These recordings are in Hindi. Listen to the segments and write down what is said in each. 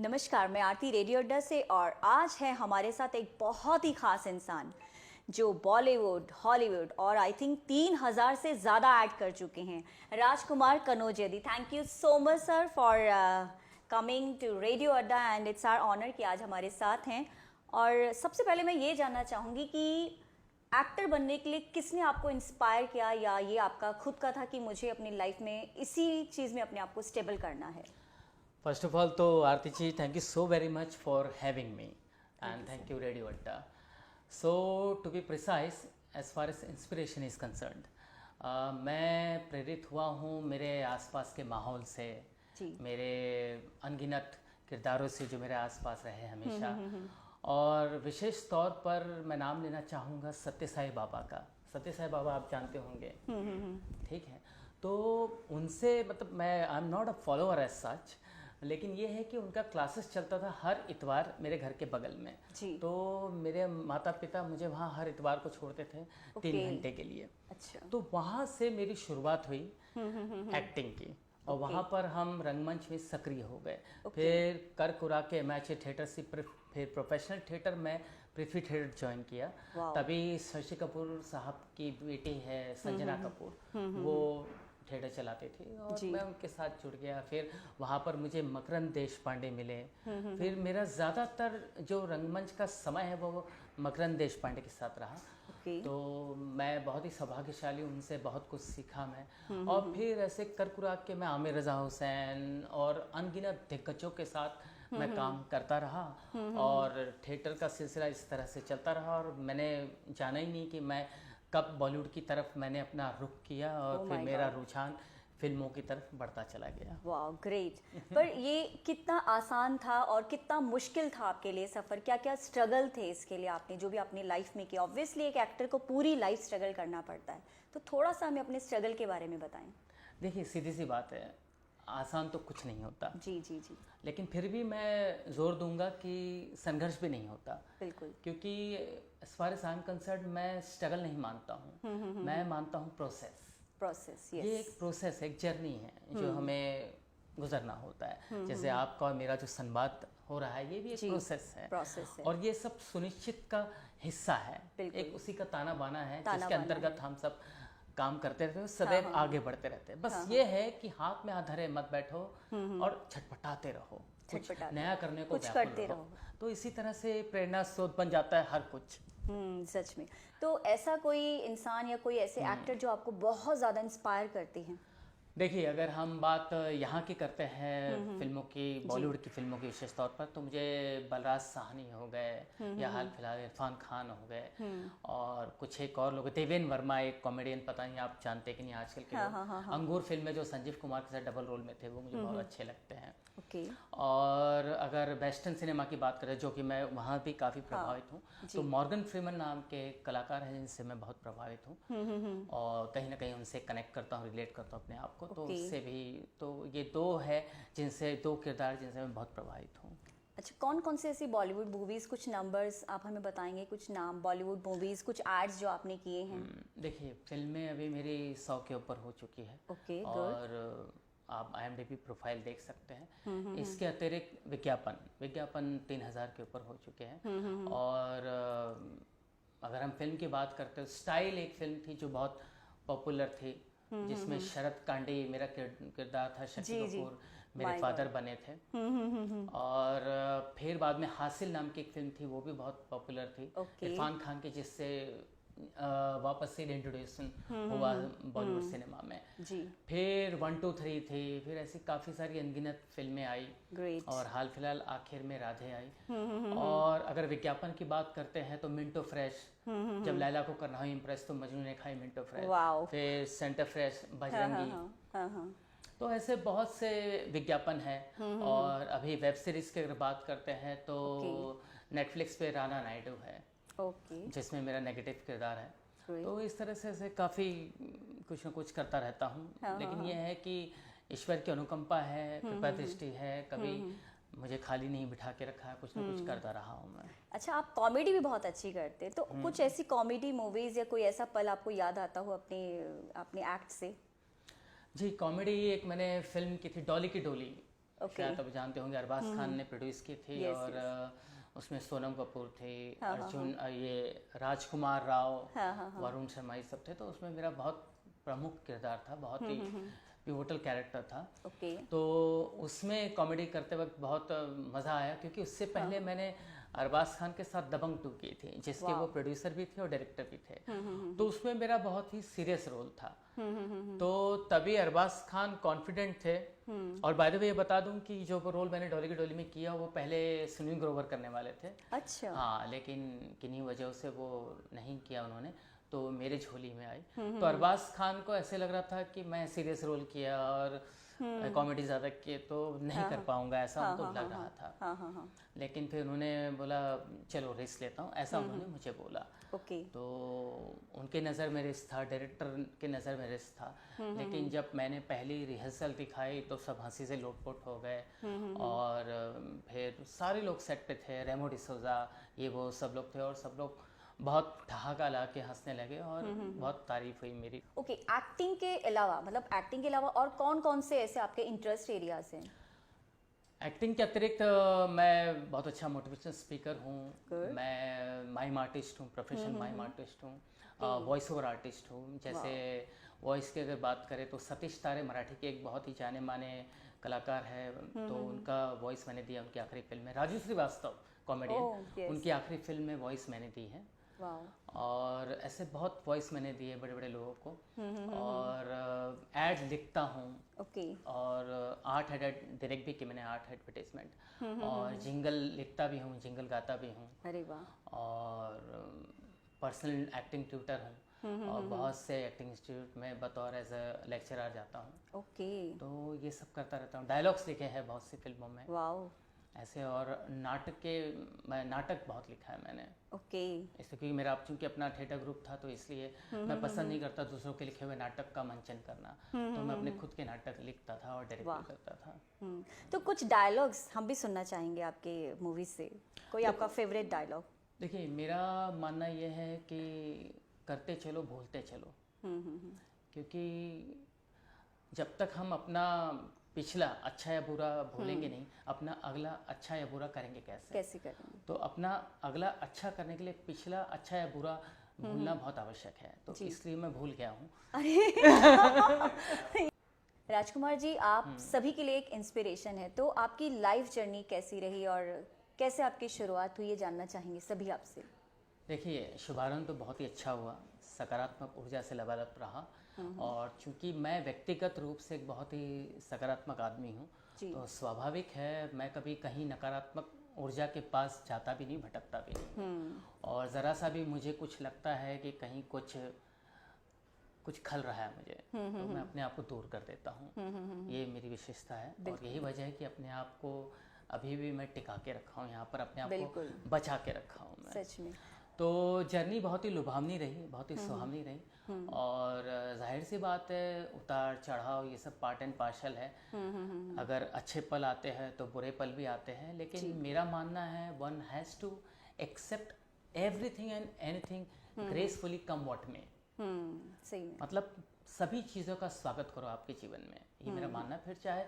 नमस्कार, मैं आरती रेडियो अड्डा से और आज है हमारे साथ एक बहुत ही खास इंसान जो बॉलीवुड, हॉलीवुड और आई थिंक 3000 से ज़्यादा ऐड कर चुके हैं। Rajkumar Kanaujia. Thank you so much sir for coming to Radio Adda and it's our honour कि आज हमारे साथ हैं। और सबसे पहले मैं ये जानना चाहूँगी कि एक्टर बनने के लिए किसने आपको इंस्पायर किया, या ये आपका खुद का था कि मुझे अपनी लाइफ में इसी चीज़ में अपने आप को स्टेबल करना है? First of all, तो आरती जी, thank you so very much for having me, and thank you Radio Adda. So to be precise, as far as inspiration is concerned, मैं प्रेरित हुआ हूँ मेरे आसपास के माहौल से, मेरे अनगिनत किरदारों से जो मेरे आसपास रहे हमेशा, और विशेष तौर पर मैं नाम लेना चाहूँगा सत्य साई बाबा का। सत्य साई बाबा आप जानते होंगे, ठीक है? तो उनसे मतलब मैं I am not a follower as such, लेकिन ये है कि उनका क्लासेस चलता था हर इतवार मेरे घर के बगल में जी। तो मेरे माता पिता मुझे वहाँ हर इतवार को छोड़ते थे 3 घंटे के लिए। अच्छा। तो वहाँ से मेरी शुरुआत हुई एक्टिंग की, और वहाँ पर हम रंगमंच में सक्रिय हो गए। फिर कर कुरा के एमएचए थिएटर से फिर प्रोफेशनल थिएटर में पृथ्वी थिएटर ज्वाइन किया। तभी शशि कपूर साहब की बेटी है संजना कपूर, वो थिएटर चलाते थे और मैं उनके साथ जुड़ गया। फिर वहाँ पर मुझे मकरंद देशपांडे मिले। फिर मेरा ज़्यादातर जो रंगमंच का समय है वो मकरंद देशपांडे के साथ रहा। तो मैं बहुत ही सौभाग्यशाली, उनसे बहुत कुछ सीखा मैं। और फिर ऐसे करकुरा के मैं आमिर रज़ा हुसैन और अनगिनत दिग्गजों के साथ मैं काम करता रहा, और थिएटर का सिलसिला इस तरह से चलता रहा। और मैंने जाना ही नहीं कि मैं कब बॉलीवुड की तरफ मैंने अपना रुख किया, और फिर मेरा रुझान फिल्मों की तरफ बढ़ता चला गया। वाह, ग्रेट। पर ये कितना आसान था और कितना मुश्किल था आपके लिए सफ़र? क्या क्या स्ट्रगल थे इसके लिए आपने, जो भी अपनी लाइफ में किया? ऑब्वियसली एक एक्टर को पूरी लाइफ स्ट्रगल करना पड़ता है, तो थोड़ा सा हमें अपने स्ट्रगल के बारे में बताएं। देखिए, सीधी सी बात है, आसान तो कुछ नहीं होता। जी जी जी। लेकिन फिर भी मैं जोर दूंगा कि संघर्ष भी नहीं होता। बिल्कुल। क्योंकि as far as I am concerned, मैं स्ट्रगल नहीं मानता हूँ, मैं मानता हूँ प्रोसेस। ये एक प्रोसेस, एक जर्नी है जो हमें गुजरना होता है। जैसे आपका और मेरा जो संवाद हो रहा है, ये भी एक प्रोसेस है। और ये सब सुनिश्चित का हिस्सा है, एक उसी का ताना बाना है जिसके अंतर्गत हम सब काम करते रहते हो, सदैव आगे बढ़ते रहते हैं। बस ये है कि हाथ में हाथ धरे मत बैठो और छटपटाते रहो, कुछ नया करने को करते रहो। तो इसी तरह से प्रेरणा स्रोत बन जाता है हर कुछ। सच में। तो ऐसा कोई इंसान या कोई ऐसे एक्टर जो आपको बहुत ज़्यादा इंस्पायर करते हैं? देखिए, अगर हम बात यहाँ की करते हैं फिल्मों की, बॉलीवुड की फिल्मों की विशेष तौर पर, तो मुझे बलराज साहनी हो गए, या हाल फिलहाल इरफान खान हो गए, और कुछ एक और लोग, देवेंद्र वर्मा एक कॉमेडियन, पता नहीं आप जानते कि नहीं आजकल के लोग। अंगूर फिल्म में जो संजीव कुमार के साथ डबल रोल में थे, वो मुझे बहुत अच्छे लगते हैं। और अगर वेस्टर्न सिनेमा की बात करें, जो कि मैं वहाँ भी काफ़ी प्रभावित हूँ, तो मॉर्गन फ्रीमन नाम के कलाकार हैं जिनसे मैं बहुत प्रभावित हूँ, और कहीं ना कहीं उनसे कनेक्ट करता हूँ, रिलेट करता हूँ अपने आप को। तो उससे भी, तो ये दो है जिनसे, दो किरदार जिनसे मैं बहुत प्रभावित हूँ। अच्छा, कौन कौन से ऐसी बॉलीवुड मूवीज़, कुछ नंबर्स आप हमें बताएंगे, कुछ नाम बॉलीवुड मूवीज़, कुछ एड्स जो आपने किए हैं? देखिए, फिल्में अभी मेरी 100 के ऊपर हो चुकी है। और आप IMDb प्रोफाइल देख सकते हैं। इसके अतिरिक्त विज्ञापन 3000 के ऊपर हो चुके हैं। और अगर हम फिल्म की बात करते हैं, स्टाइल एक फिल्म थी जो बहुत पॉपुलर थी, जिसमें शरद कांडी मेरा किरदार था, शशि कपूर मेरे फादर बने थे। और फिर बाद में हासिल नाम की एक फिल्म थी, वो भी बहुत पॉपुलर थी, इरफान खान की, जिससे वापस से इंट्रोड्यूशन हुआ बॉलीवुड सिनेमा में। फिर 1 2 3 थी, फिर ऐसी काफ़ी सारी अनगिनत फिल्में आई, और हाल फिलहाल आखिर में राधे आई। और अगर विज्ञापन की बात करते हैं तो मिंटो फ्रेश, जब लैला को करना हो इम्प्रेस तो मजनू ने खाई मिंटो फ्रेश, फिर सेंटर फ्रेश, बजरंगी। तो ऐसे बहुत से विज्ञापन हैं। और अभी वेब सीरीज की अगर बात करते हैं तो नेटफ्लिक्स पे राना नायडू है, जिसमें मेरा नेगेटिव किरदार है। तो इस तरह से ऐसे काफ़ी कुछ न कुछ करता रहता हूँ। लेकिन ये है कि ईश्वर की अनुकंपा है, कृपा दृष्टि है, कभी मुझे खाली नहीं बिठा के रखा है, कुछ ना कुछ करता रहा हूँ मैं। अच्छा, आप कॉमेडी भी बहुत अच्छी करते हैं, तो कुछ ऐसी कॉमेडी मूवीज़ या कोई ऐसा पल आपको याद आता हो अपने एक्ट से? जी, कॉमेडी एक मैंने फिल्म की थी, डॉली की डोली। Okay. शायद आप जानते होंगे, अरबाज खान ने प्रोड्यूस की थी। Yes, और उसमें सोनम कपूर थे, हाँ, अर्जुन, ये राजकुमार राव, हाँ, वरुण शर्मा, ये सब थे। तो उसमें मेरा बहुत प्रमुख किरदार था, बहुत ही पिवोटल कैरेक्टर था। ओके। तो उसमें कॉमेडी करते वक्त बहुत मज़ा आया, क्योंकि उससे पहले मैंने अरबाज खान के साथ दबंग 2 की थी, जिसके वो प्रोड्यूसर भी थे और डायरेक्टर भी थे। तो उसमें मेरा बहुत ही सीरियस रोल था। तो तभी अरबाज खान कॉन्फिडेंट थे। और बाय द वे ये बता दूं कि जो रोल मैंने डॉली की डोली में किया, वो पहले सुनील ग्रोवर करने वाले थे। अच्छा। हाँ, लेकिन किन्हीं वजहों से वो नहीं किया उन्होंने, तो मेरे झोली में आई। तो अरबाज खान को ऐसे लग रहा था कि मैं सीरियस रोल किया और कॉमेडी ज़्यादा किए तो नहीं कर पाऊंगा, ऐसा उनको लग रहा था। हाँ। लेकिन फिर उन्होंने बोला चलो रिस्क लेता हूँ, ऐसा उन्होंने मुझे बोला। ओके। तो उनके नज़र में रिस्क था, डायरेक्टर के नज़र में रिस्क था। लेकिन जब मैंने पहली रिहर्सल दिखाई तो सब हंसी से लोटपोट हो गए। और फिर सारे लोग सेट पे थे, रेमो डिसोजा, ये वो सब लोग थे, और सब लोग बहुत ठहाका ला के हंसने लगे और बहुत तारीफ हुई मेरी। ओके, एक्टिंग के अलावा, मतलब एक्टिंग के अलावा और कौन कौन से ऐसे आपके इंटरेस्ट एरियाज हैं? एक्टिंग के अतिरिक्त मैं बहुत अच्छा मोटिवेशनल स्पीकर हूँ, मैं माइम आर्टिस्ट हूँ, प्रोफेशनल माइम आर्टिस्ट हूँ, वॉइस ओवर आर्टिस्ट हूँ। जैसे वॉइस की अगर बात करें तो सतीश तारे मराठी के एक बहुत ही जाने माने कलाकार है, तो उनका वॉइस मैंने दिया उनकी आखिरी फिल्म में। राजू श्रीवास्तव कॉमेडियन, उनकी आखिरी फिल्म में वॉइस मैंने दी है। और ऐसे बहुत वॉइस मैंने दिए बड़े बड़े लोगों को। और एड लिखता हूँ। ओके। और 8 डायरेक्ट भी की मैंने, 8 एडवर्टाइजमेंट। और जिंगल लिखता भी हूँ, जिंगल गाता भी हूँ। अरे वाह। और पर्सनल एक्टिंग ट्यूटर हूँ। और बहुत से एक्टिंग इंस्टीट्यूट में बतौर एज अ लेक्चरर जाता हूँ। ओके। तो ये सब करता रहता हूँ। डायलॉग्स लिखे हैं बहुत सी फिल्मों में वाओ। ऐसे। और मैं नाटक बहुत लिखा है मैंने। ओके। इसलिए क्योंकि मेरा चूंकि अपना थिएटर ग्रुप था, तो इसलिए मैं पसंद नहीं करता दूसरों के लिखे हुए नाटक का मंचन करना। तो मैं अपने खुद के नाटक लिखता था और डायरेक्ट भी करता था। तो कुछ डायलॉग्स हम भी सुनना चाहेंगे आपके मूवी से, कोई आपका फेवरेट डायलॉग? देखिए, मेरा मानना यह है कि करते चलो भूलते चलो। क्योंकि जब तक हम अपना पिछला अच्छा या बुरा भूलेंगे नहीं, अपना अगला अच्छा या बुरा करेंगे कैसे करेंगे? तो अपना अगला अच्छा करने के लिए पिछला अच्छा या बुरा भूलना बहुत आवश्यक है। तो इसलिए मैं भूल गया हूँ। राजकुमार जी, आप सभी के लिए एक इंस्पिरेशन है, तो आपकी लाइफ जर्नी कैसी रही और कैसे आपकी शुरुआत हुई, ये जानना चाहेंगे सभी आपसे। देखिए, शुभारंभ तो बहुत ही अच्छा हुआ, सकारात्मक ऊर्जा से लबालब रहा। और चूंकि मैं व्यक्तिगत रूप से एक बहुत ही सकारात्मक आदमी हूँ, तो स्वाभाविक है मैं कभी कहीं नकारात्मक ऊर्जा के पास जाता भी नहीं, भटकता भी नहीं। और ज़रा सा भी मुझे कुछ लगता है कि कहीं कुछ खल रहा है मुझे, तो मैं अपने आप को दूर कर देता हूँ। ये मेरी विशेषता है। और यही वजह है कि अपने आप को अभी भी मैं टिका के रखा हूँ यहाँ पर, अपने आप को बचा के रखा हूँ मैं। सच में। तो जर्नी बहुत ही लुभावनी रही, बहुत ही सुहावनी रही। और जाहिर सी बात है, उतार चढ़ाव ये सब पार्ट एंड पार्सल है। अगर अच्छे पल आते हैं तो बुरे पल भी आते हैं, लेकिन मेरा मानना है one has to accept everything and anything gracefully come what may. सही में। मतलब सभी चीज़ों का स्वागत करो आपके जीवन में, ये मेरा मानना। फिर चाहे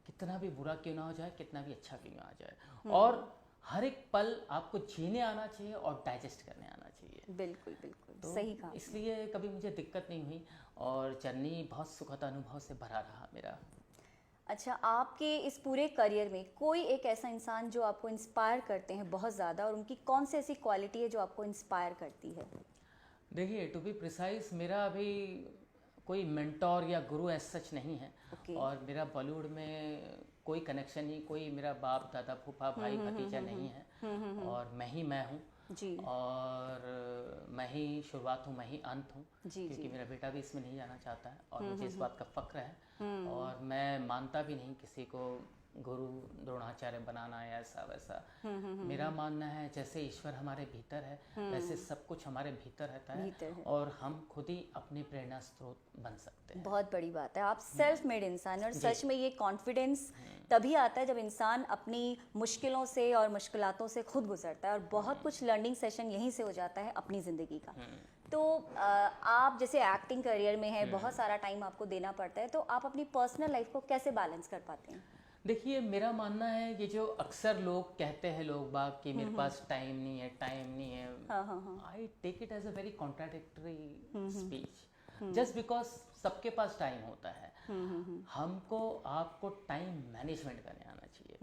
कितना भी बुरा क्यों ना हो जाए, कितना भी अच्छा क्यों ना आ जाए। और हर एक पल आपको जीने आना चाहिए और डाइजेस्ट करने आना चाहिए। बिल्कुल बिल्कुल, तो सही कहा। इसलिए कभी मुझे दिक्कत नहीं हुई और जर्नी बहुत सुखद अनुभव से भरा रहा मेरा। अच्छा, आपके इस पूरे करियर में कोई एक ऐसा इंसान जो आपको इंस्पायर करते हैं बहुत ज़्यादा, और उनकी कौन सी ऐसी क्वालिटी है जो आपको इंस्पायर करती है? देखिए, टू बी प्रिसाइज, मेरा अभी कोई मेंटोर या गुरु ऐसा सच नहीं है। और मेरा बॉलीवुड में कोई कनेक्शन नहीं, कोई मेरा बाप दादा फूफा भाई भतीजा नहीं है। और मैं ही मैं हूँ। और मैं ही शुरुआत हूँ, मैं ही अंत हूँ। क्योंकि मेरा बेटा भी इसमें नहीं जाना चाहता है और मुझे इस बात का फक्र है। और मैं मानता भी नहीं किसी को गुरु द्रोणाचार्य बनाना या ऐसा वैसा। मेरा मानना है जैसे ईश्वर हमारे भीतर है, वैसे सब कुछ हमारे भीतर रहता है। और हम खुद ही अपनी प्रेरणा स्रोत बन सकते हैं। बहुत बड़ी बात है, आप सेल्फ मेड इंसान। और सच में ये कॉन्फिडेंस तभी आता है जब इंसान अपनी मुश्किलों से और मुश्किलातों से खुद गुजरता है। और बहुत कुछ लर्निंग सेशन यहीं से हो जाता है अपनी ज़िंदगी का। तो आप जैसे एक्टिंग करियर में है, बहुत सारा टाइम आपको देना पड़ता है, तो आप अपनी पर्सनल लाइफ को कैसे बैलेंस कर पाते हैं? देखिए, मेरा मानना है कि जो अक्सर लोग कहते हैं, लोग बाग कि मेरे पास टाइम नहीं है, टाइम नहीं है, हाँ हाँ हाँ। I take it as a very contradictory speech. Just because सबके पास टाइम होता है, हमको आपको टाइम मैनेजमेंट करने आना चाहिए।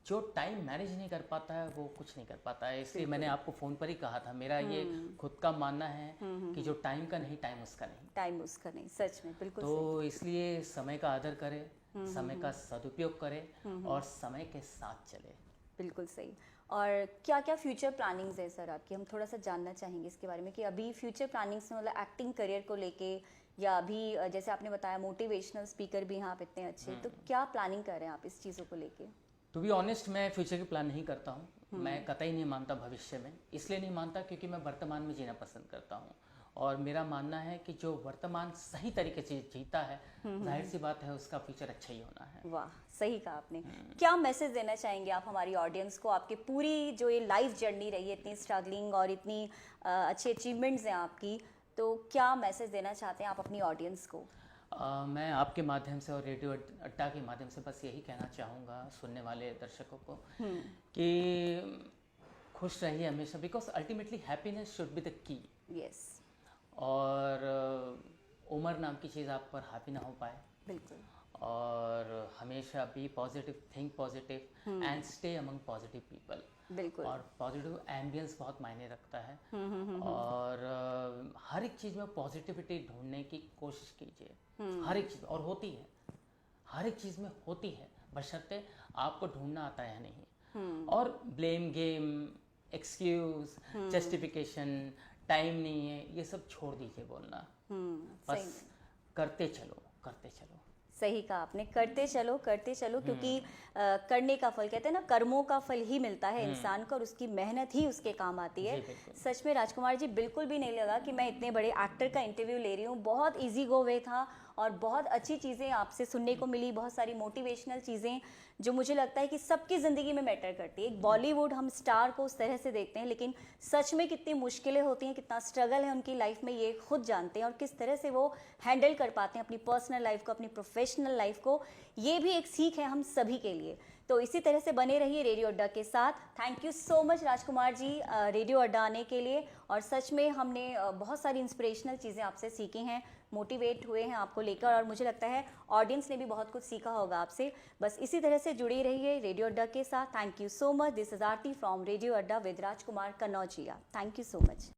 जो टाइम मैनेज नहीं कर पाता है वो कुछ नहीं कर पाता है। इसलिए मैंने आपको फ़ोन पर ही कहा था, मेरा ये खुद का मानना है कि जो टाइम का नहीं, टाइम उसका नहीं। टाइम उसका नहीं, सच में बिल्कुल तो इसलिए समय का आदर करें, समय का सदुपयोग करें और समय के साथ चले। बिल्कुल सही। और क्या क्या फ्यूचर प्लानिंग्स है सर आपकी, हम थोड़ा सा जानना चाहेंगे इसके बारे में कि अभी फ्यूचर प्लानिंग्स में मतलब एक्टिंग करियर को लेके, या अभी जैसे आपने बताया मोटिवेशनल स्पीकर भी हैं आप इतने अच्छे, तो क्या प्लानिंग कर रहे हैं आप इस चीज़ों को लेके? टू बी ऑनेस्ट, मैं फ्यूचर की प्लान नहीं करता हूँ। मैं कतई नहीं मानता भविष्य में। इसलिए नहीं मानता क्योंकि मैं वर्तमान में जीना पसंद करता हूँ, और मेरा मानना है कि जो वर्तमान सही तरीके से जीता है, जाहिर सी बात है उसका फ्यूचर अच्छा ही होना है। वाह, सही कहा आपने। क्या मैसेज देना चाहेंगे आप हमारी ऑडियंस को, आपकी पूरी जो ये लाइफ जर्नी रही है, इतनी स्ट्रगलिंग और इतनी अच्छी अचीवमेंट्स हैं आपकी, तो क्या मैसेज देना चाहते हैं आप अपनी ऑडियंस को? मैं आपके माध्यम से और रेडियो अड्डा के माध्यम से बस यही कहना चाहूँगा सुनने वाले दर्शकों को कि खुश रहिए हमेशा, because ultimately happiness should be the key. Yes, और उम्र नाम की चीज़ आप पर हावी ना हो पाए, बिल्कुल। और हमेशा be positive, think positive and stay among positive people. बिल्कुल। और पॉजिटिव एम्बियंस बहुत मायने रखता है। और हर एक चीज़ में पॉजिटिविटी ढूंढने की कोशिश कीजिए, हर एक चीज़, और होती है, हर एक चीज़ में होती है, बशर्ते आपको ढूंढना आता है या नहीं। और blame game, excuse, justification, time नहीं है, ये सब छोड़ दीजिए बोलना। बस करते चलो, करते चलो। सही कहा आपने, करते चलो करते चलो, क्योंकि करने का फल, कहते हैं ना, कर्मों का फल ही मिलता है इंसान को, और उसकी मेहनत ही उसके काम आती है। सच में राजकुमार जी, बिल्कुल भी नहीं लगा कि मैं इतने बड़े एक्टर का इंटरव्यू ले रही हूँ। बहुत इजी गो वे था और बहुत अच्छी चीज़ें आपसे सुनने को मिली, बहुत सारी मोटिवेशनल चीज़ें जो मुझे लगता है कि सबकी ज़िंदगी में मैटर करती है। एक बॉलीवुड हम स्टार को उस तरह से देखते हैं, लेकिन सच में कितनी मुश्किलें होती हैं, कितना स्ट्रगल है उनकी लाइफ में, ये खुद जानते हैं, और किस तरह से वो हैंडल कर पाते हैं अपनी पर्सनल लाइफ को, अपनी प्रोफेशनल लाइफ को। ये भी एक सीख है हम सभी के लिए। तो इसी तरह से बने रहिए रेडियो अड्डा के साथ। Thank you so much Rajkumar ji radio Adda आने के लिए, और सच में हमने बहुत सारी इंस्पिरेशनल चीज़ें आपसे सीखी हैं, मोटिवेट हुए हैं आपको लेकर, और मुझे लगता है ऑडियंस ने भी बहुत कुछ सीखा होगा आपसे। बस इसी तरह से जुड़े रहिए रेडियो अड्डा के साथ। Thank you so much. This is Aarti from Radio Adda with Rajkumar Kannaujia. Thank you so much.